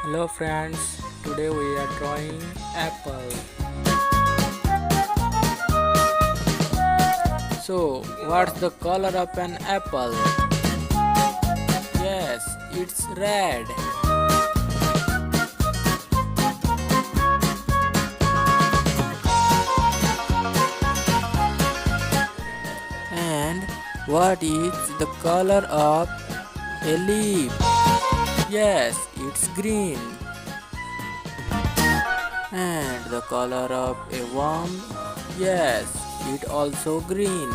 Hello friends, today we are drawing apple. So, what's the color of an apple? Yes, it's red. And what is the color of a leaf? Yes, it's green. And the color of a worm? Yes, it also green.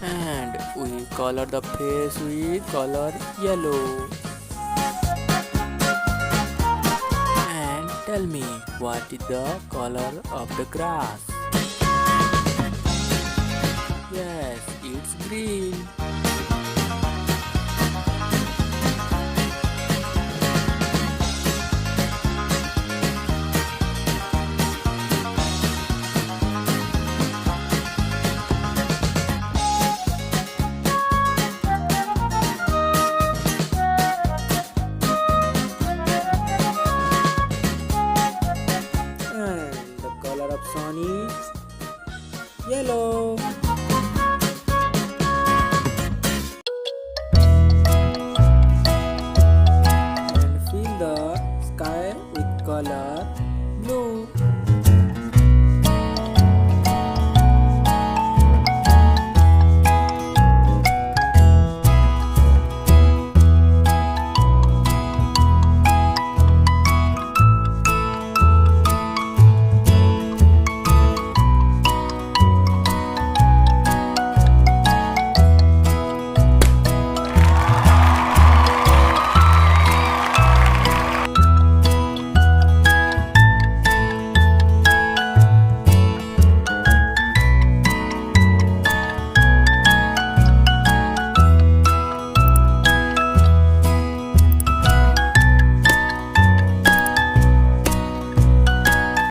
And we color the face with color yellow. And tell me, what is the color of the grass? Yes, it's green.